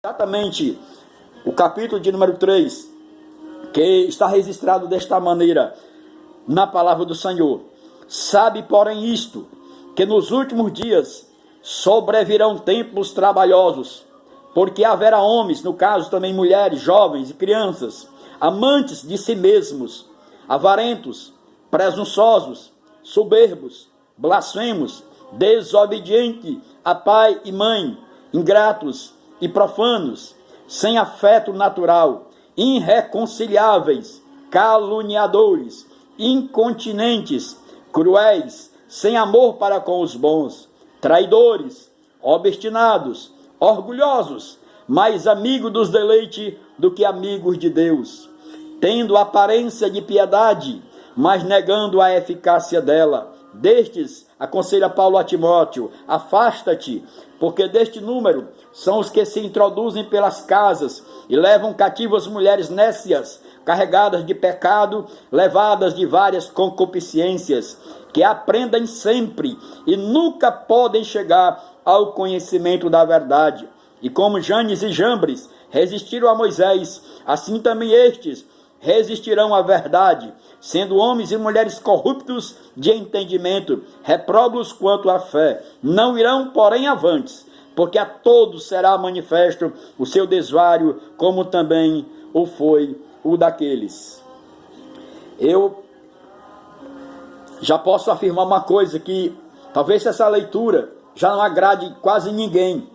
Exatamente o capítulo de número 3, que está registrado desta maneira na palavra do Senhor. Sabe, porém, isto, que nos últimos dias sobrevirão tempos trabalhosos, porque haverá homens, no caso também mulheres, jovens e crianças, amantes de si mesmos, avarentos, presunçosos, soberbos, blasfemos, desobedientes a pai e mãe, ingratos e profanos, sem afeto natural, irreconciliáveis, caluniadores, incontinentes, cruéis, sem amor para com os bons, traidores, obstinados, orgulhosos, mais amigos dos deleites do que amigos de Deus, tendo aparência de piedade, mas negando a eficácia dela. Destes, aconselha Paulo a Timóteo, afasta-te, porque deste número são os que se introduzem pelas casas e levam cativas mulheres nécias, carregadas de pecado, levadas de várias concupiscências, que aprendem sempre e nunca podem chegar ao conhecimento da verdade. E como Janes e Jambres resistiram a Moisés, assim também estes resistirão à verdade, sendo homens e mulheres corruptos de entendimento, repróbados quanto à fé. Não irão, porém, avantes, porque a todos será manifesto o seu desvario, como também o foi o daqueles. Eu já posso afirmar uma coisa, que talvez essa leitura já não agrade quase ninguém,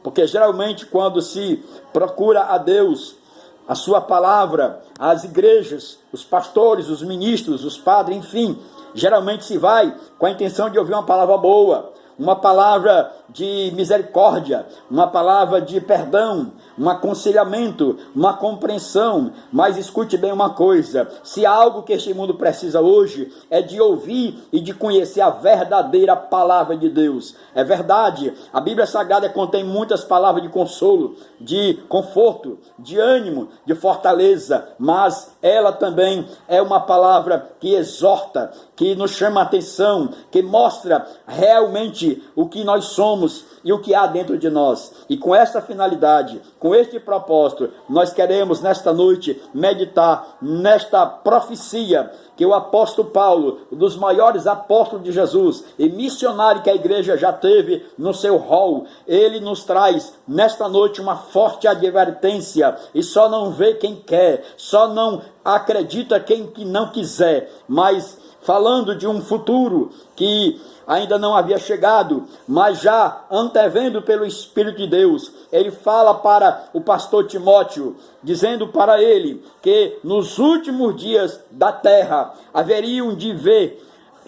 porque geralmente quando se procura a Deus, a sua palavra, as igrejas, os pastores, os ministros, os padres, enfim, geralmente se vai com a intenção de ouvir uma palavra boa, uma palavra de misericórdia, uma palavra de perdão, um aconselhamento, uma compreensão. Mas escute bem uma coisa: se há algo que este mundo precisa hoje, é de ouvir e de conhecer a verdadeira palavra de Deus. É verdade, a Bíblia Sagrada contém muitas palavras de consolo, de conforto, de ânimo, de fortaleza, mas ela também é uma palavra que exorta, que nos chama a atenção, que mostra realmente o que nós somos e o que há dentro de nós. E com esta finalidade, com este propósito, nós queremos nesta noite meditar nesta profecia que o apóstolo Paulo, um dos maiores apóstolos de Jesus e missionário que a igreja já teve no seu rol, ele nos traz nesta noite uma forte advertência, e só não vê quem quer, só não acredita quem que não quiser, mas falando de um futuro que ainda não havia chegado, mas já antevendo pelo Espírito de Deus, ele fala para o pastor Timóteo, dizendo para ele que nos últimos dias da terra haveriam de ver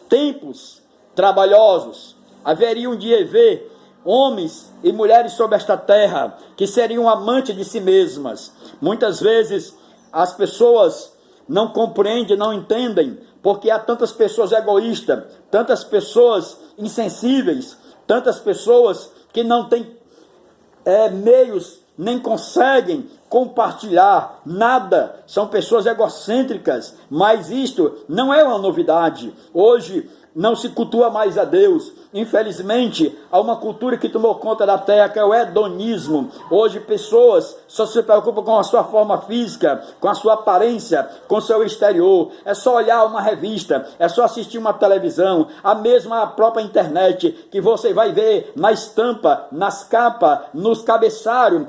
tempos trabalhosos, haveriam de ver homens e mulheres sobre esta terra que seriam amantes de si mesmas. Muitas vezes as pessoas não compreendem, não entendem, porque há tantas pessoas egoístas, tantas pessoas insensíveis, tantas pessoas que não têm meios, nem conseguem compartilhar nada, são pessoas egocêntricas. Mas isto não é uma novidade. Hoje não se cultua mais a Deus. Infelizmente, há uma cultura que tomou conta da terra, que é o hedonismo. Hoje pessoas só se preocupam com a sua forma física, com a sua aparência, com o seu exterior. É só olhar uma revista, é só assistir uma televisão, a mesma própria internet, que você vai ver na estampa, nas capas, nos cabeçalhos,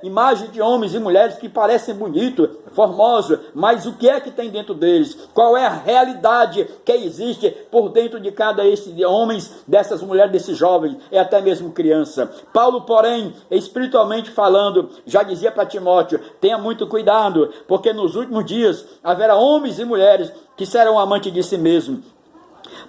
imagem de homens e mulheres que parecem bonitos, formosos, mas o que é que tem dentro deles? Qual é a realidade que existe por dentro de cada esses homens, dessas mulheres, desses jovens e até mesmo criança? Paulo, porém, espiritualmente falando, já dizia para Timóteo: tenha muito cuidado, porque nos últimos dias haverá homens e mulheres que serão amantes de si mesmos.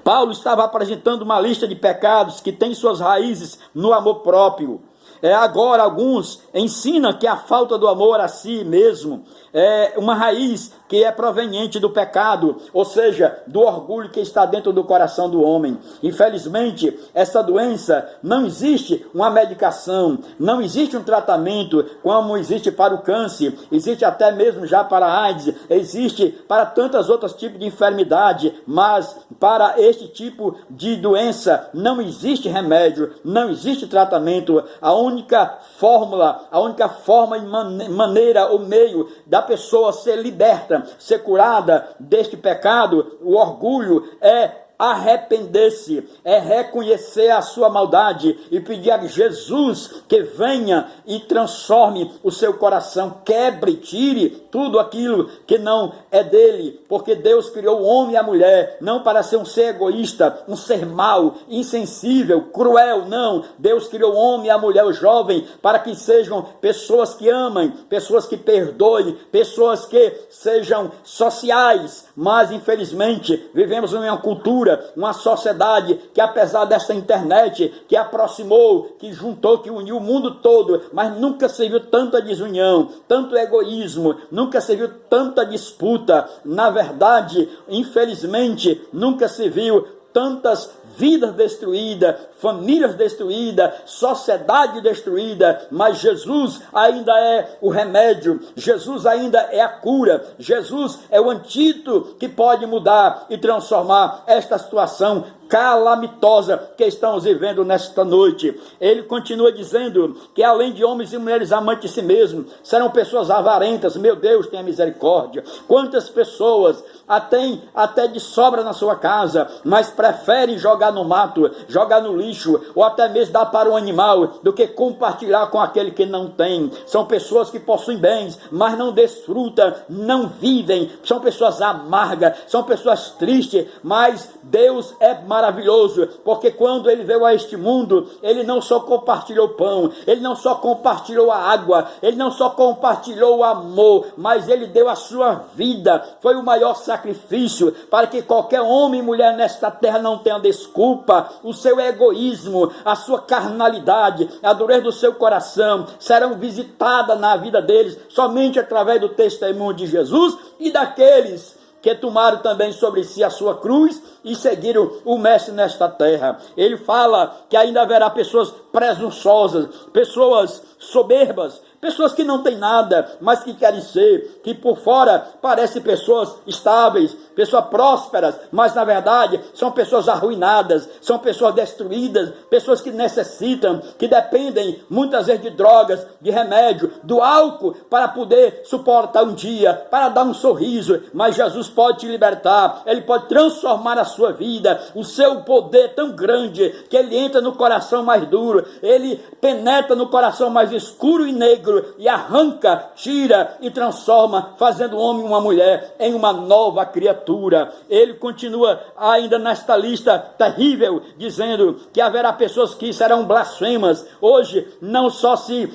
Paulo estava apresentando uma lista de pecados que tem suas raízes no amor próprio. Agora alguns ensinam que a falta do amor a si mesmo é uma raiz que é proveniente do pecado, ou seja, do orgulho que está dentro do coração do homem. Infelizmente, essa doença não existe uma medicação, não existe um tratamento como existe para o câncer, existe até mesmo já para a AIDS, existe para tantas outros tipos de enfermidade, mas para este tipo de doença não existe remédio, não existe tratamento, aonde única fórmula, a única forma e maneira ou meio da pessoa ser liberta, ser curada deste pecado, o orgulho, é arrepender-se, é reconhecer a sua maldade e pedir a Jesus que venha e transforme o seu coração, quebre, tire tudo aquilo que não é dele, porque Deus criou o homem e a mulher, não para ser um ser egoísta, um ser mau, insensível, cruel, não. Deus criou o homem e a mulher, o jovem, para que sejam pessoas que amem, pessoas que perdoem, pessoas que sejam sociais, mas infelizmente vivemos em uma cultura, uma sociedade que, apesar dessa internet que aproximou, que juntou, que uniu o mundo todo, mas nunca se viu tanta desunião, tanto egoísmo, nunca se viu tanta disputa. Na verdade, infelizmente, nunca se viu tantas vidas destruídas, famílias destruídas, sociedade destruída, mas Jesus ainda é o remédio, Jesus ainda é a cura, Jesus é o antídoto que pode mudar e transformar esta situação calamitosa que estamos vivendo nesta noite. Ele continua dizendo que além de homens e mulheres amantes de si mesmos, serão pessoas avarentas. Meu Deus, tenha misericórdia. Quantas pessoas têm até de sobra na sua casa, mas preferem jogar no mato, jogar no lixo, ou até mesmo dar para um animal, do que compartilhar com aquele que não tem. São pessoas que possuem bens, mas não desfrutam, não vivem. São pessoas amargas, são pessoas tristes, mas Deus é maravilhoso, porque quando ele veio a este mundo, ele não só compartilhou o pão, ele não só compartilhou a água, ele não só compartilhou o amor, mas ele deu a sua vida. Foi o maior sacrifício para que qualquer homem e mulher nesta terra não tenha desculpa. O seu egoísmo, a sua carnalidade, a dureza do seu coração serão visitadas na vida deles somente através do testemunho de Jesus e daqueles que tomaram também sobre si a sua cruz e seguiram o Mestre nesta terra. Ele fala que ainda haverá pessoas presunçosas, pessoas soberbas, pessoas que não têm nada, mas que querem ser, que por fora parecem pessoas estáveis, pessoas prósperas, mas na verdade são pessoas arruinadas, são pessoas destruídas, pessoas que necessitam, que dependem muitas vezes de drogas, de remédio, do álcool, para poder suportar um dia, para dar um sorriso. Mas Jesus pode te libertar, ele pode transformar a sua vida. O seu poder é tão grande que ele entra no coração mais duro, ele penetra no coração mais escuro e negro e arranca, tira e transforma, fazendo o homem e uma mulher em uma nova criatura. Ele continua ainda nesta lista terrível, dizendo que haverá pessoas que serão blasfemas. Hoje não só se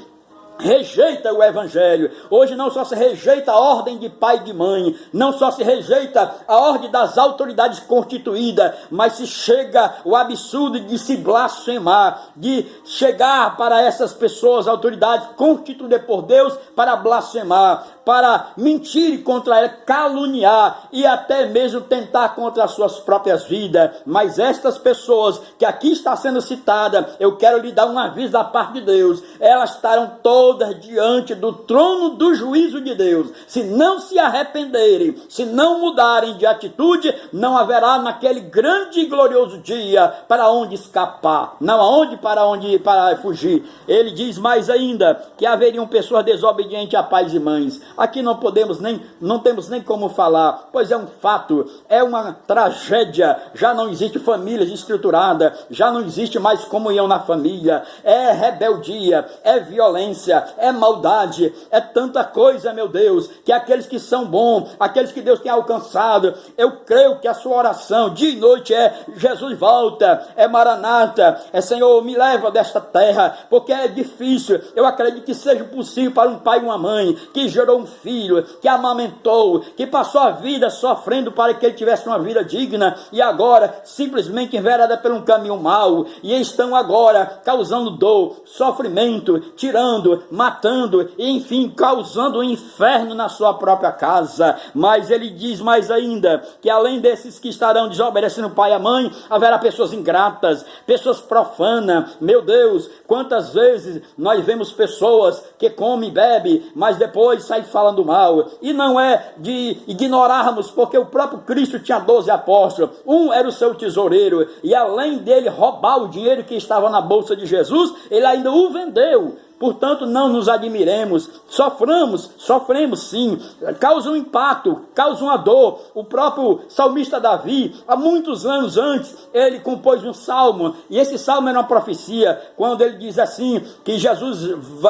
rejeita o evangelho, hoje não só se rejeita a ordem de pai e de mãe, não só se rejeita a ordem das autoridades constituídas, mas se chega o absurdo de se blasfemar, de chegar para essas pessoas, autoridades constituídas por Deus, para blasfemar, para mentir contra ela, caluniar e até mesmo tentar contra as suas próprias vidas. Mas estas pessoas que aqui está sendo citada, eu quero lhe dar um aviso da parte de Deus, elas estarão todas diante do trono do juízo de Deus. Se não se arrependerem, se não mudarem de atitude, não haverá naquele grande e glorioso dia para onde escapar, não aonde para fugir. Ele diz mais ainda que haveriam pessoas desobedientes a pais e mães. Aqui não temos nem como falar, pois é um fato, é uma tragédia. Já não existe famílias estruturadas, já não existe mais comunhão na família, é rebeldia, é violência, é maldade, é tanta coisa, meu Deus, que aqueles que são bons, aqueles que Deus tem alcançado, eu creio que a sua oração dia e noite é: Jesus volta, é Maranata, é Senhor, me leva desta terra, porque é difícil. Eu acredito que seja possível para um pai e uma mãe que gerou um filho, que amamentou, que passou a vida sofrendo para que ele tivesse uma vida digna, e agora simplesmente envereda por um caminho mau, e estão agora causando dor, sofrimento, tirando matando, enfim, causando um inferno na sua própria casa. Mas ele diz mais ainda, que além desses que estarão desobedecendo o pai e a mãe, haverá pessoas ingratas, pessoas profanas. Meu Deus, quantas vezes nós vemos pessoas que comem e bebem, mas depois saem falando mal. E não é de ignorarmos, porque o próprio Cristo tinha 12 apóstolos, um era o seu tesoureiro, e além dele roubar o dinheiro que estava na bolsa de Jesus, ele ainda o vendeu. Portanto, não nos admiremos, sofremos sim, causa um impacto, causa uma dor. O próprio salmista Davi, há muitos anos antes, ele compôs um salmo, e esse salmo era uma profecia, quando ele diz assim, que Jesus,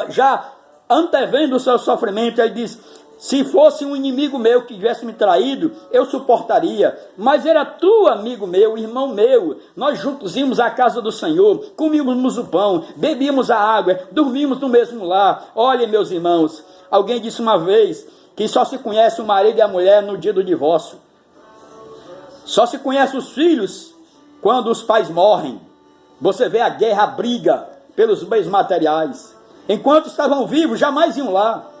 já antevendo o seu sofrimento, ele diz: se fosse um inimigo meu que tivesse me traído, eu suportaria. Mas era tu, amigo meu, irmão meu. Nós juntos íamos à casa do Senhor, comíamos o pão, bebíamos a água, dormimos no mesmo lar. Olhem, meus irmãos, alguém disse uma vez que só se conhece o marido e a mulher no dia do divórcio. Só se conhece os filhos quando os pais morrem. Você vê a guerra, a briga pelos bens materiais. Enquanto estavam vivos, jamais iam lá.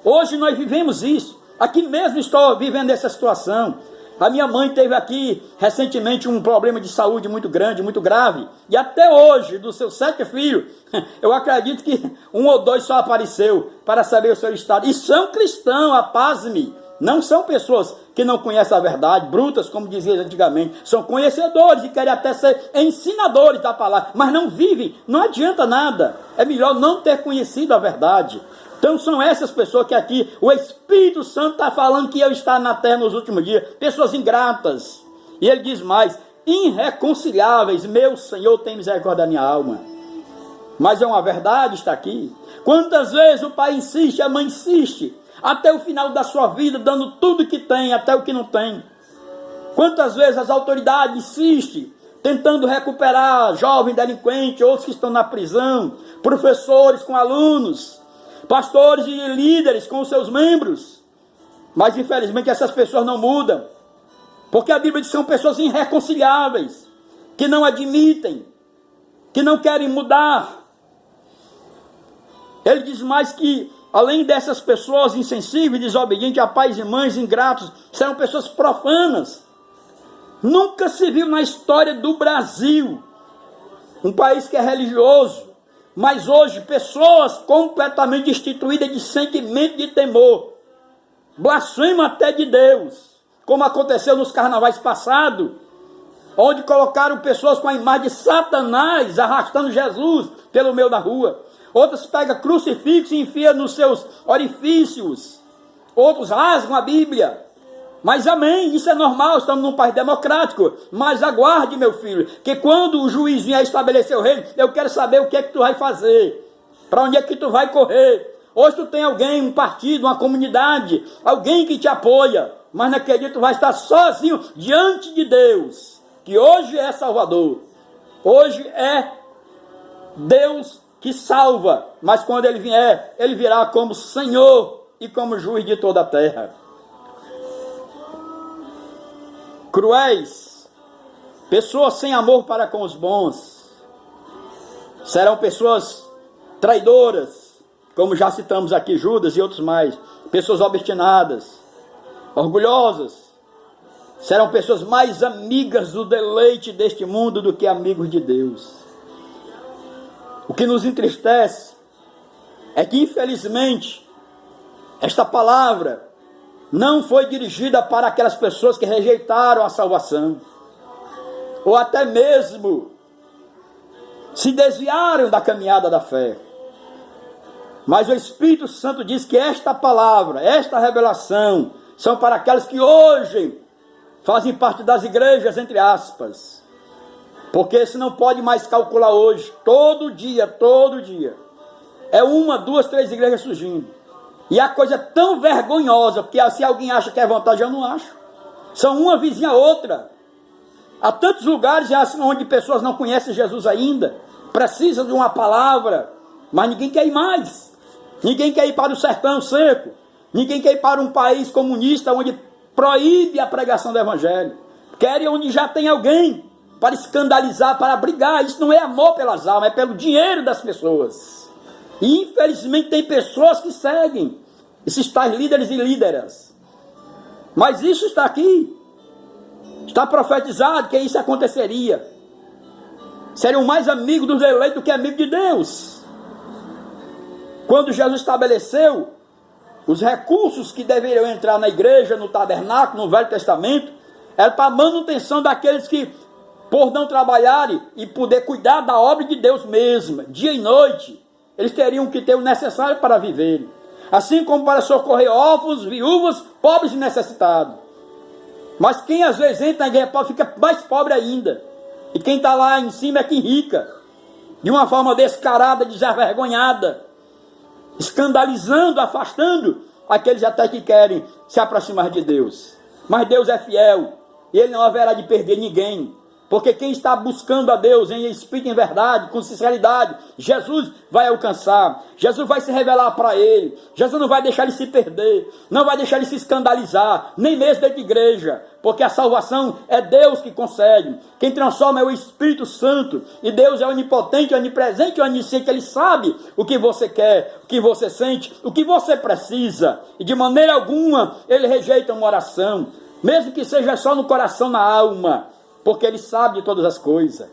Hoje nós vivemos isso. Aqui mesmo estou vivendo essa situação. A minha mãe teve aqui recentemente um problema de saúde muito grande, muito grave. E até hoje, dos seus 7 filhos, eu acredito que 1 ou 2 só apareceu para saber o seu estado. E são cristãos, apaz-me. Não são pessoas que não conhecem a verdade, brutas, como dizia antigamente. São conhecedores e querem até ser ensinadores da palavra, mas não vivem. Não adianta nada. É melhor não ter conhecido a verdade. Então são essas pessoas que aqui o Espírito Santo está falando que eu estar na terra nos últimos dias. Pessoas ingratas. E ele diz mais: irreconciliáveis. Meu Senhor, tem misericórdia da minha alma. Mas é uma verdade, está aqui. Quantas vezes o pai insiste, a mãe insiste, até o final da sua vida, dando tudo que tem, até o que não tem. Quantas vezes as autoridades insistem, tentando recuperar jovem delinquente, outros que estão na prisão, professores com alunos, pastores e líderes com os seus membros. Mas infelizmente essas pessoas não mudam, porque a Bíblia diz que são pessoas irreconciliáveis, que não admitem, que não querem mudar. Ele diz mais que, além dessas pessoas insensíveis, desobedientes a pais e mães, ingratos, serão pessoas profanas. Nunca se viu na história do Brasil um país que é religioso, mas hoje pessoas completamente destituídas de sentimento de temor, blasfema até de Deus, como aconteceu nos carnavais passados, onde colocaram pessoas com a imagem de Satanás arrastando Jesus pelo meio da rua. Outros pegam crucifixo e enfiam nos seus orifícios, outros rasgam a Bíblia. Mas amém, isso é normal, estamos num país democrático. Mas aguarde, meu filho, que quando o juiz vier estabelecer o reino, eu quero saber o que é que tu vai fazer, para onde é que tu vai correr. Hoje tu tem alguém, um partido, uma comunidade, alguém que te apoia, mas naquele dia tu vai estar sozinho diante de Deus, que hoje é Salvador, hoje é Deus que salva, mas quando ele vier, ele virá como Senhor e como juiz de toda a terra. Cruéis, pessoas sem amor para com os bons, serão pessoas traidoras, como já citamos aqui Judas e outros mais, pessoas obstinadas, orgulhosas, serão pessoas mais amigas do deleite deste mundo do que amigos de Deus. O que nos entristece é que, infelizmente, esta palavra não foi dirigida para aquelas pessoas que rejeitaram a salvação, ou até mesmo se desviaram da caminhada da fé. Mas o Espírito Santo diz que esta palavra, esta revelação, são para aquelas que hoje fazem parte das igrejas, entre aspas. Porque se não pode mais calcular hoje, todo dia, é 1, 2, 3 igrejas surgindo. E a coisa é tão vergonhosa, porque se alguém acha que é vantagem, eu não acho. São uma vizinha a outra. Há tantos lugares onde pessoas não conhecem Jesus ainda, precisam de uma palavra, mas ninguém quer ir mais. Ninguém quer ir para o sertão seco. Ninguém quer ir para um país comunista onde proíbe a pregação do evangelho. Querem onde já tem alguém para escandalizar, para brigar. Isso não é amor pelas almas, é pelo dinheiro das pessoas. E infelizmente tem pessoas que seguem esses tais líderes e líderas. Mas isso está aqui. Está profetizado que isso aconteceria. Seriam mais amigos dos eleitos do que amigos de Deus. Quando Jesus estabeleceu os recursos que deveriam entrar na igreja, no tabernáculo, no Velho Testamento, era para a manutenção daqueles que, por não trabalharem e poder cuidar da obra de Deus mesma, dia e noite, eles teriam que ter o necessário para viverem. Assim como para socorrer órfãos, viúvas, pobres e necessitados. Mas quem às vezes entra na igreja pobre fica mais pobre ainda. E quem está lá em cima é que rica. De uma forma descarada, desavergonhada. Escandalizando, afastando aqueles até que querem se aproximar de Deus. Mas Deus é fiel. E Ele não haverá de perder ninguém. Porque quem está buscando a Deus em espírito e em verdade, com sinceridade, Jesus vai alcançar. Jesus vai se revelar para ele. Jesus não vai deixar ele se perder. Não vai deixar ele se escandalizar. Nem mesmo dentro da igreja. Porque a salvação é Deus que concede. Quem transforma é o Espírito Santo. E Deus é onipotente, onipresente, onisciente. Ele sabe o que você quer, o que você sente, o que você precisa. E de maneira alguma ele rejeita uma oração. Mesmo que seja só no coração, na alma. Porque Ele sabe de todas as coisas.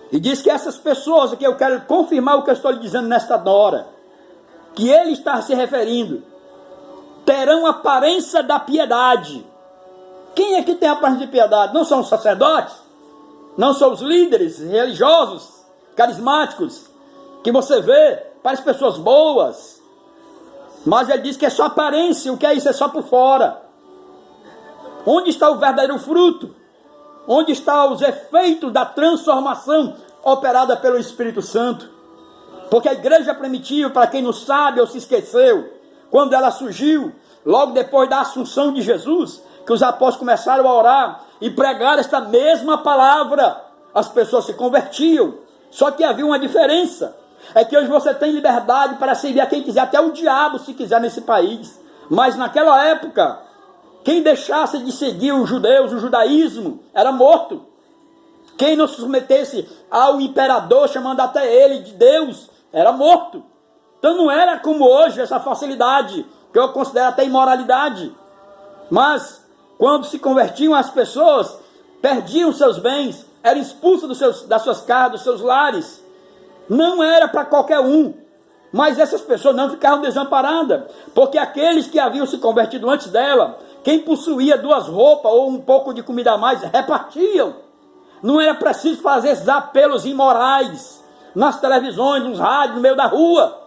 E diz que essas pessoas, que eu quero confirmar o que eu estou lhe dizendo nesta hora, que Ele está se referindo, terão aparência da piedade. Quem é que tem a aparência de piedade? Não são os sacerdotes? Não são os líderes religiosos, carismáticos, que você vê, parecem pessoas boas. Mas Ele diz que é só aparência. O que é isso? É só por fora. Onde está o verdadeiro fruto? Onde estão os efeitos da transformação operada pelo Espírito Santo? Porque a igreja primitiva, para quem não sabe ou se esqueceu, quando ela surgiu, logo depois da assunção de Jesus, que os apóstolos começaram a orar e pregar esta mesma palavra, as pessoas se convertiam. Só que havia uma diferença. É que hoje você tem liberdade para servir a quem quiser, até o diabo se quiser nesse país. Mas naquela época, quem deixasse de seguir os judeus, o judaísmo, era morto. Quem não se submetesse ao imperador, chamando até ele de Deus, era morto. Então não era como hoje, essa facilidade, que eu considero até imoralidade. Mas, quando se convertiam as pessoas, perdiam seus bens, eram expulsos das suas casas, dos seus lares. Não era para qualquer um. Mas essas pessoas não ficaram desamparadas, porque aqueles que haviam se convertido antes dela, quem possuía 2 roupas ou um pouco de comida a mais, repartiam. Não era preciso fazer esses apelos imorais nas televisões, nos rádios, no meio da rua.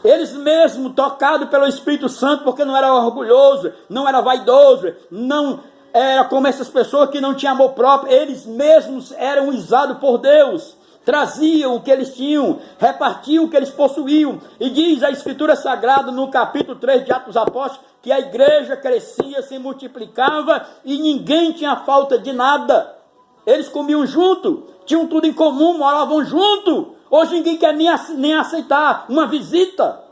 Eles mesmos, tocados pelo Espírito Santo, porque não era orgulhoso, não era vaidoso, não era como essas pessoas que não tinham amor próprio, eles mesmos eram usados por Deus. Traziam o que eles tinham, repartiam o que eles possuíam. E diz a Escritura Sagrada no capítulo 3 de Atos dos Apóstolos, que a igreja crescia, se multiplicava e ninguém tinha falta de nada. Eles comiam junto, tinham tudo em comum, moravam junto. Hoje ninguém quer nem aceitar uma visita.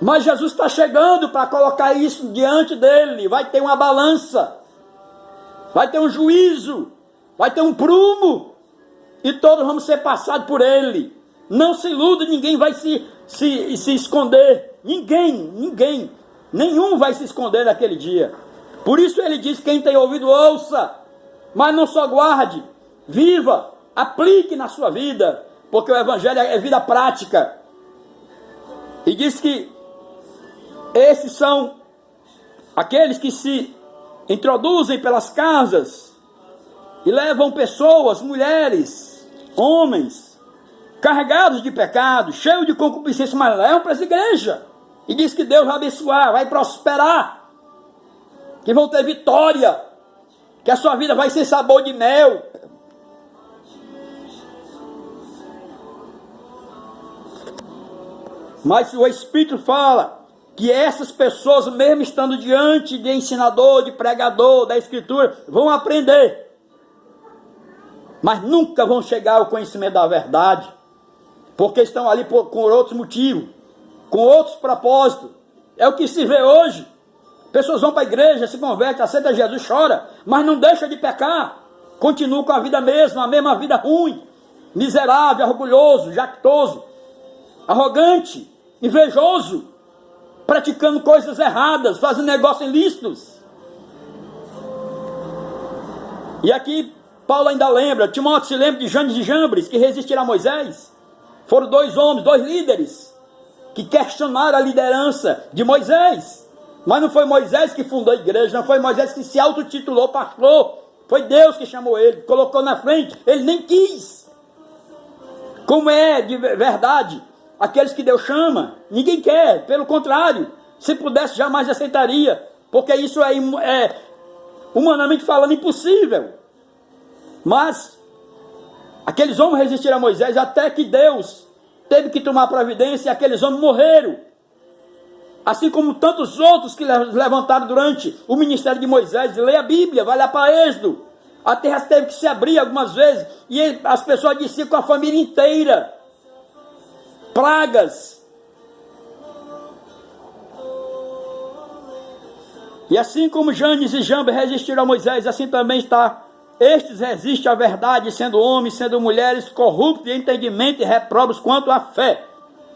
Mas Jesus está chegando para colocar isso diante dele. Vai ter uma balança, vai ter um juízo, vai ter um prumo, e todos vamos ser passados por ele. Não se iluda, ninguém vai se esconder. Ninguém, nenhum vai se esconder naquele dia. Por isso ele diz: quem tem ouvido, ouça, mas não só guarde, viva, aplique na sua vida, porque o Evangelho é vida prática. E diz que esses são aqueles que se introduzem pelas casas e levam pessoas, mulheres, homens, carregados de pecado, cheios de concupiscência, mas levam para essa igreja. E diz que Deus vai abençoar, vai prosperar, que vão ter vitória, que a sua vida vai ser sabor de mel. Mas o Espírito fala que essas pessoas, mesmo estando diante de ensinador, de pregador, da Escritura, vão aprender, mas nunca vão chegar ao conhecimento da verdade, porque estão ali com outros motivos, com outros propósitos. É o que se vê hoje. Pessoas vão para a igreja, se convertem, aceitam Jesus, chora, mas não deixa de pecar. continuam com a vida mesma, a mesma vida ruim, miserável, orgulhoso, jactoso, arrogante, invejoso, praticando coisas erradas, fazendo negócios ilícitos. E aqui Paulo ainda lembra, Timóteo se lembra de Janes e Jambres, que resistiram a Moisés. Foram 2 homens, 2 líderes, que questionaram a liderança de Moisés. Mas não foi Moisés que fundou a igreja, não foi Moisés que se autotitulou pastor. Foi Deus que chamou ele, colocou na frente, ele nem quis. Como é de verdade, aqueles que Deus chama, ninguém quer, pelo contrário, se pudesse jamais aceitaria, porque isso é humanamente falando impossível. Mas aqueles homens resistiram a Moisés até que Deus teve que tomar providência e aqueles homens morreram. Assim como tantos outros que levantaram durante o ministério de Moisés. Leia a Bíblia, vai lá para Êxodo. A terra teve que se abrir algumas vezes e as pessoas desciam com a família inteira. Pragas. E assim como Janes e Jambres resistiram a Moisés, assim também está. Estes resistem à verdade, sendo homens, sendo mulheres, corruptos de entendimento e reprobos quanto à fé.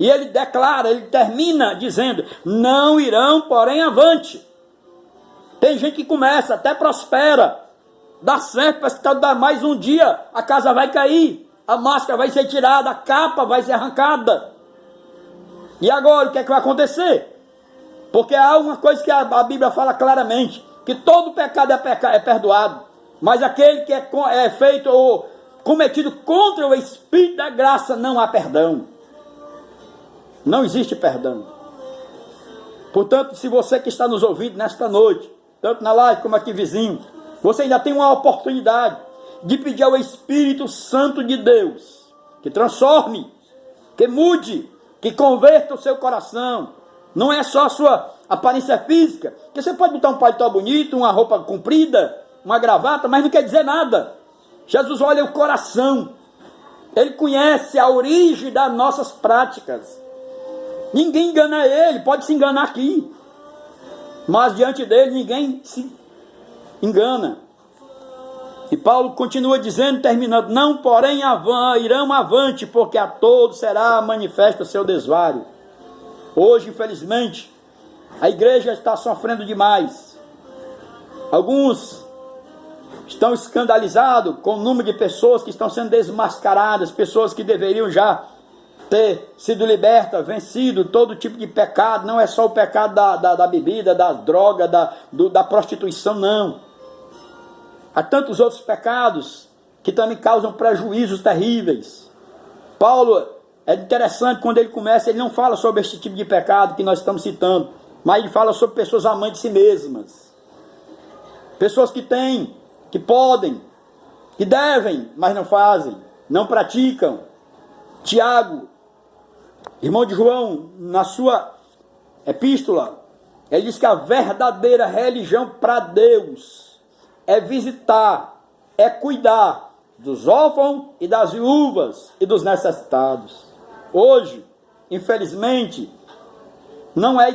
E ele declara, ele termina dizendo, não irão, porém, avante. Tem gente que começa, até prospera, dá certo, parece que dá mais um dia, a casa vai cair, a máscara vai ser tirada, a capa vai ser arrancada. E agora, o que é que vai acontecer? Porque há uma coisa que a Bíblia fala claramente, que todo pecado é perdoado, mas aquele que é feito ou cometido contra o Espírito da graça, não há perdão. Não existe perdão. Portanto, se você que está nos ouvindo nesta noite, tanto na live como aqui vizinho, você ainda tem uma oportunidade de pedir ao Espírito Santo de Deus, que transforme, que mude, que converta o seu coração. Não é só a sua aparência física, que você pode botar um paletó bonito, uma roupa comprida, uma gravata, mas não quer dizer nada. Jesus olha o coração. Ele conhece a origem das nossas práticas. Ninguém engana ele, pode se enganar aqui. Mas diante dele ninguém se engana. E Paulo continua dizendo, terminando, não porém irão avante, porque a todos será manifesto o seu desvario. Hoje, infelizmente, a igreja está sofrendo demais. Alguns estão escandalizados com o número de pessoas que estão sendo desmascaradas, pessoas que deveriam já ter sido libertas, vencido todo tipo de pecado. Não é só o pecado da bebida, da droga, da prostituição, não. Há tantos outros pecados que também causam prejuízos terríveis. Paulo, é interessante, quando ele começa, ele não fala sobre esse tipo de pecado que nós estamos citando, mas ele fala sobre pessoas amantes de si mesmas. Pessoas que têm, que podem, que devem, mas não fazem, não praticam. Tiago, irmão de João, na sua epístola, ele diz que a verdadeira religião para Deus é visitar, é cuidar dos órfãos e das viúvas e dos necessitados. Hoje, infelizmente, não é